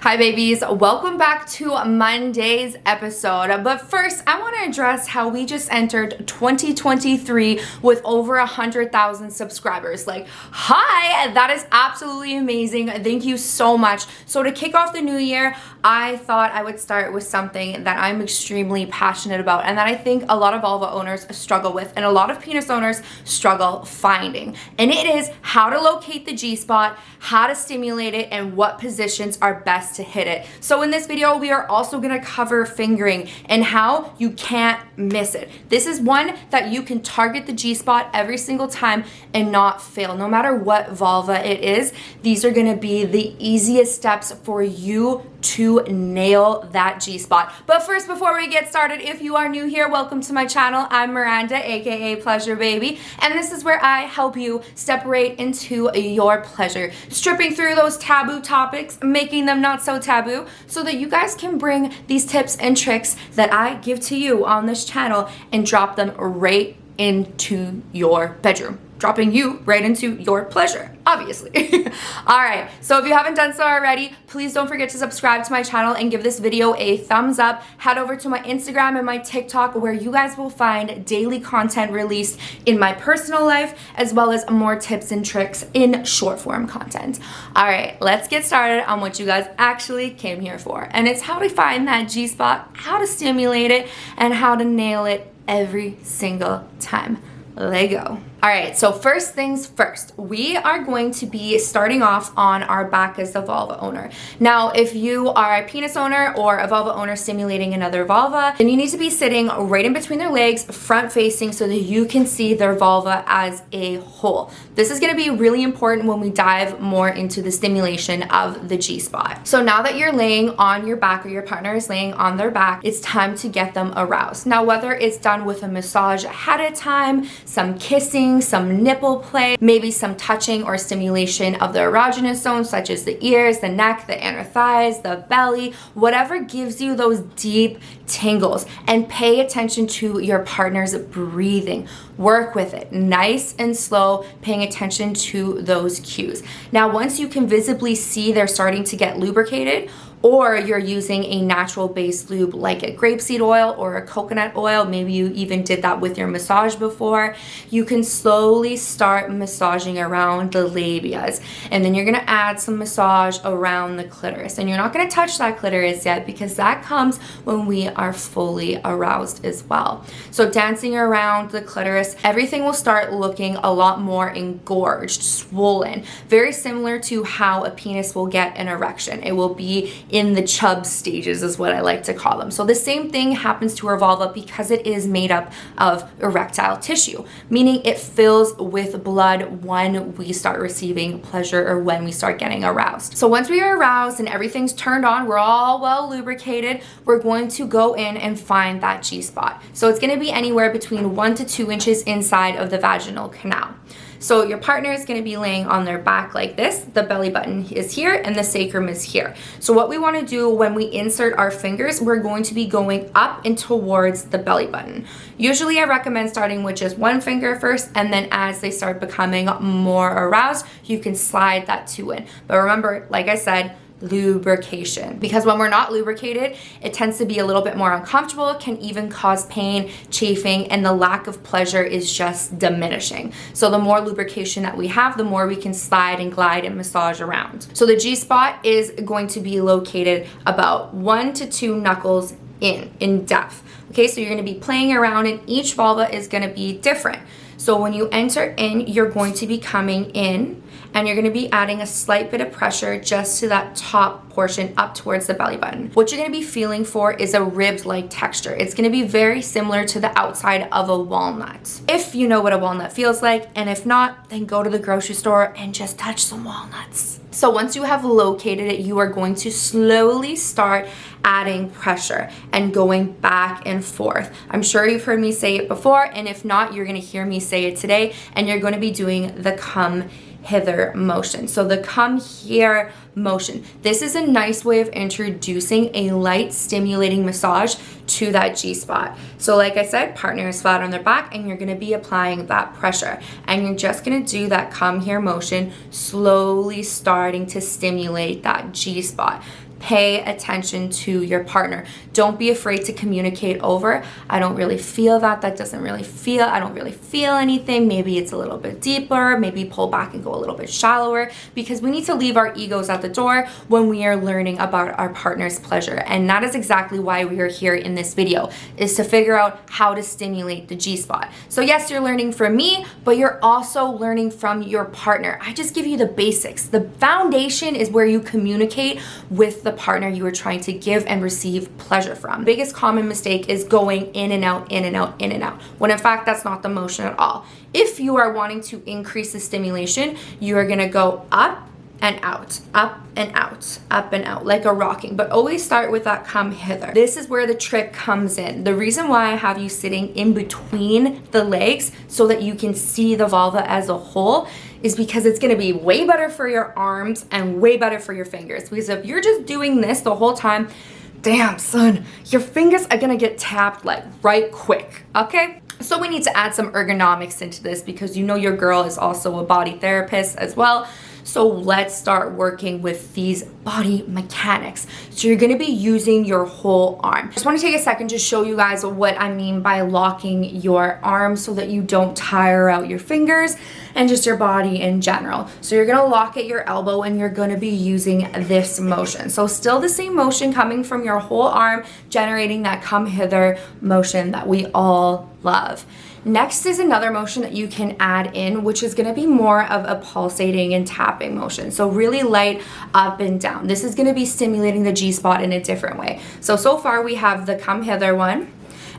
Hi babies, welcome back to Monday's episode. But first, I want to address how we just entered 2023 with over 100,000 subscribers. Like, hi, that is absolutely amazing. Thank you so much. So to kick off the new year, I thought I would start with something that I'm extremely passionate about and that I think a lot of vulva owners struggle with and a lot of penis owners struggle finding. And it is how to locate the G-spot, how to stimulate it, and what positions are best to hit it. So in this video, we are also going to cover fingering and how you can't miss it. This is one that you can target the G-spot every single time and not fail. No matter what vulva it is, these are going to be the easiest steps for you to nail that G-spot. But first, before we get started, if you are new here, welcome to my channel. I'm Miranda, aka Pleasure Baby, and this is where I help you step right into your pleasure, stripping through those taboo topics, making them not so taboo, so that you guys can bring these tips and tricks that I give to you on this channel and drop them right into your bedroom, dropping you right into your pleasure, obviously. All right, so if you haven't done so already, please don't forget to subscribe to my channel and give this video a thumbs up. Head over to my Instagram and my TikTok, where you guys will find daily content released in my personal life, as well as more tips and tricks in short form content. All right, let's get started on what you guys actually came here for. And it's how to find that G-spot, how to stimulate it, and how to nail it every single time. Let go. All right, so first things first, we are going to be starting off on our back as the vulva owner. Now, if you are a penis owner or a vulva owner stimulating another vulva, then you need to be sitting right in between their legs, front facing, so that you can see their vulva as a whole. This is gonna be really important when we dive more into the stimulation of the G-spot. So now that you're laying on your back, or your partner is laying on their back, it's time to get them aroused. Now, whether it's done with a massage ahead of time, some kissing, some nipple play, maybe some touching or stimulation of the erogenous zone, such as the ears, the neck, the inner thighs, the belly, whatever gives you those deep tingles. And pay attention to your partner's breathing. Work with it, nice and slow, paying attention to those cues. Now, once you can visibly see they're starting to get lubricated, or you're using a natural base lube like a grapeseed oil or a coconut oil, maybe you even did that with your massage before, you can slowly start massaging around the labias. And then you're gonna add some massage around the clitoris. And you're not gonna touch that clitoris yet, because that comes when we are fully aroused as well. So dancing around the clitoris, everything will start looking a lot more engorged, swollen, very similar to how a penis will get an erection. It will be in the chub stages, is what I like to call them. So the same thing happens to our vulva because it is made up of erectile tissue, meaning it fills with blood when we start receiving pleasure or when we start getting aroused. So once we are aroused and everything's turned on, we're all well lubricated, we're going to go in and find that G-spot. So it's going to be anywhere between 1 to 2 inches inside of the vaginal canal. So your partner is going to be laying on their back like this. The belly button is here and the sacrum is here. So what we want to do when we insert our fingers, we're going to be going up and towards the belly button. Usually I recommend starting with just one finger first, and then as they start becoming more aroused, you can slide that 2 in. But remember, like I said, lubrication, because when we're not lubricated, it tends to be a little bit more uncomfortable. It can even cause pain, chafing, and the lack of pleasure is just diminishing. So the more lubrication that we have, the more we can slide and glide and massage around. So the G-spot is going to be located about 1 to 2 knuckles in depth. Okay, so you're going to be playing around, and each vulva is going to be different. So when you enter in, you're going to be coming in, and you're going to be adding a slight bit of pressure just to that top portion up towards the belly button. What you're going to be feeling for is a ribbed-like texture. It's going to be very similar to the outside of a walnut, if you know what a walnut feels like, and if not, then go to the grocery store and just touch some walnuts. So once you have located it, you are going to slowly start adding pressure and going back and forth. I'm sure you've heard me say it before, and if not, you're going to hear me say it today, and you're going to be doing the come hither motion. So the come here motion. This is a nice way of introducing a light stimulating massage to that G-spot. So like I said, partner is flat on their back and you're going to be applying that pressure, and you're just going to do that come here motion, slowly starting to stimulate that G-spot. pay attention to your partner. Don't be afraid to communicate over, I don't really feel that, I don't really feel anything, maybe it's a little bit deeper, maybe pull back and go a little bit shallower, because we need to leave our egos at the door when we are learning about our partner's pleasure. And that is exactly why we are here in this video, is to figure out how to stimulate the G-spot. So yes, you're learning from me, but you're also learning from your partner. I just give you the basics. The foundation is where you communicate with the partner you are trying to give and receive pleasure from. Biggest common mistake is going in and out, in and out, in and out, when in fact that's not the motion at all. If you are wanting to increase the stimulation, you are gonna go up and out, up and out, up and out, like a rocking, but always start with that come hither. This is where the trick comes in. The reason why I have you sitting in between the legs so that you can see the vulva as a whole is because it's gonna be way better for your arms and way better for your fingers. Because if you're just doing this the whole time, damn son, your fingers are gonna get tapped like right quick, okay? So we need to add some ergonomics into this because you know your girl is also a body therapist as well. So let's start working with these body mechanics. So you're gonna be using your whole arm. I just wanna take a second to show you guys what I mean by locking your arms so that you don't tire out your fingers and just your body in general. So you're gonna lock at your elbow and you're gonna be using this motion. So still the same motion coming from your whole arm, generating that come hither motion that we all love. Next is another motion that you can add in, which is gonna be more of a pulsating and tapping motion. So really light up and down. This is gonna be stimulating the G-spot in a different way. So far we have the come hither one,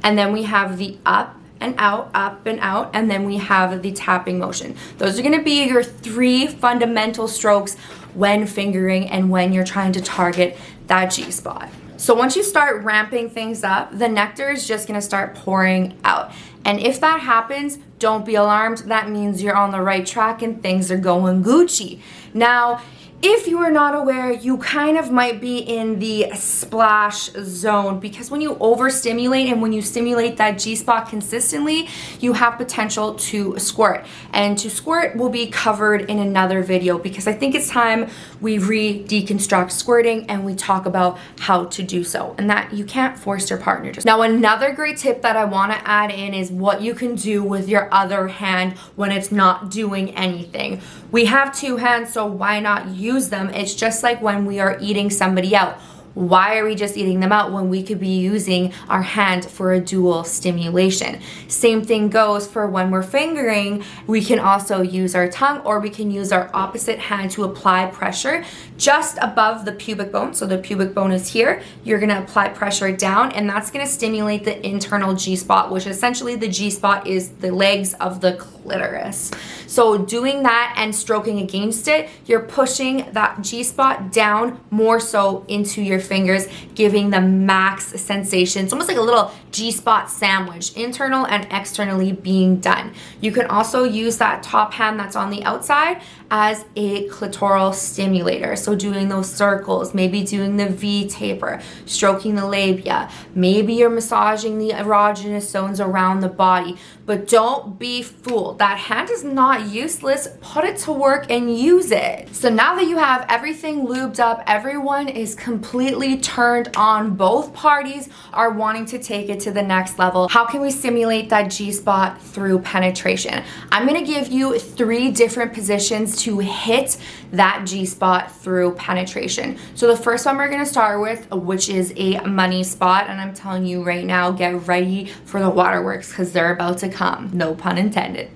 and then we have the up and out, and then we have the tapping motion. Those are gonna be your 3 fundamental strokes when fingering and when you're trying to target that G-spot. So once you start ramping things up, the nectar is just gonna start pouring out. And if that happens, don't be alarmed. That means you're on the right track and things are going Gucci. Now, if you are not aware, you kind of might be in the splash zone, because when you overstimulate and when you stimulate that G-spot consistently, you have potential to squirt. And to squirt will be covered in another video, because I think it's time we deconstruct squirting and we talk about how to do so, and that you can't force your partner to. Now, another great tip that I want to add in is what you can do with your other hand when it's not doing anything. We have 2 hands, so why not use them? It's just like when we are eating somebody out. Why are we just eating them out when we could be using our hand for a dual stimulation? Same thing goes for when we're fingering. We can also use our tongue, or we can use our opposite hand to apply pressure just above the pubic bone. So the pubic bone is here. You're gonna apply pressure down, and that's gonna stimulate the internal G-spot, which essentially the G-spot is the legs of the clitoris. So doing that and stroking against it, you're pushing that G-spot down more so into your fingers, giving the max sensation. It's almost like a little G-spot sandwich, internal and externally being done. You can also use that top hand that's on the outside as a clitoral stimulator. So doing those circles, maybe doing the V taper, stroking the labia, maybe you're massaging the erogenous zones around the body. But don't be fooled. That hand is not useless. Put it to work and use it. So now that you have everything lubed up, everyone is completely turned on, both parties are wanting to take it to the next level. How can we stimulate that G-spot through penetration? I'm gonna give you 3 different positions to hit that G-spot through penetration. So the first one we're gonna start with, which is a money spot, and I'm telling you right now, get ready for the waterworks because they're about to come, no pun intended.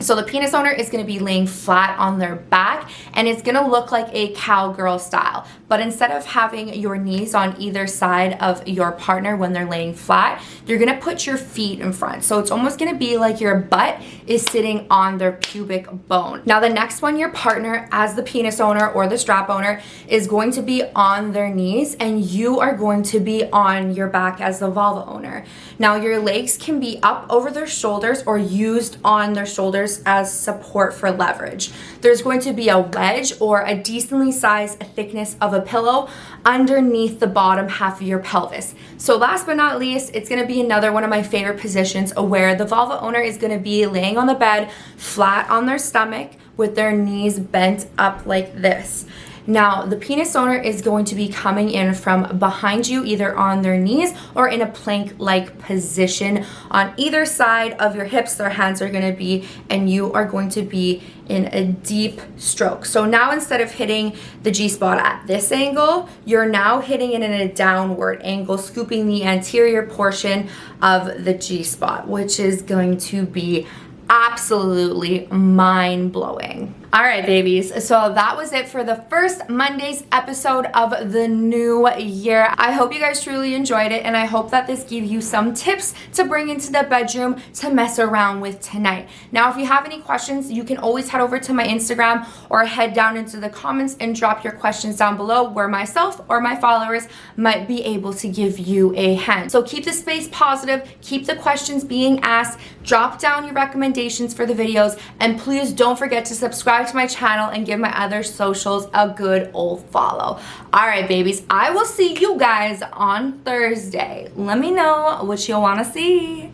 So the penis owner is gonna be laying flat on their back, and it's gonna look like a cowgirl style. But instead of having your knees on either side of your partner when they're laying flat, you're gonna put your feet in front. So it's almost gonna be like your butt is sitting on their pubic bone. Now the next one, your partner as the penis owner or the strap owner is going to be on their knees, and you are going to be on your back as the vulva owner. Now your legs can be up over their shoulders or used on their shoulders as support for leverage. There's going to be a wedge or a decently sized thickness of a pillow underneath the bottom half of your pelvis. So last but not least, it's gonna be another one of my favorite positions where the vulva owner is gonna be laying on the bed flat on their stomach with their knees bent up like this. Now, the penis owner is going to be coming in from behind you, either on their knees or in a plank-like position on either side of your hips. Their hands are going to be, and you are going to be in a deep stroke. So now instead of hitting the G-spot at this angle, you're now hitting it in a downward angle, scooping the anterior portion of the G-spot, which is going to be absolutely mind-blowing. All right, babies, so that was it for the first Monday's episode of the new year. I hope you guys truly enjoyed it, and I hope that this gave you some tips to bring into the bedroom to mess around with tonight. Now, if you have any questions, you can always head over to my Instagram or head down into the comments and drop your questions down below, where myself or my followers might be able to give you a hand. So keep the space positive, keep the questions being asked, drop down your recommendations for the videos, and please don't forget to subscribe to my channel and give my other socials a good old follow. All right, babies, I will see you guys on Thursday. Let me know what you'll want to see.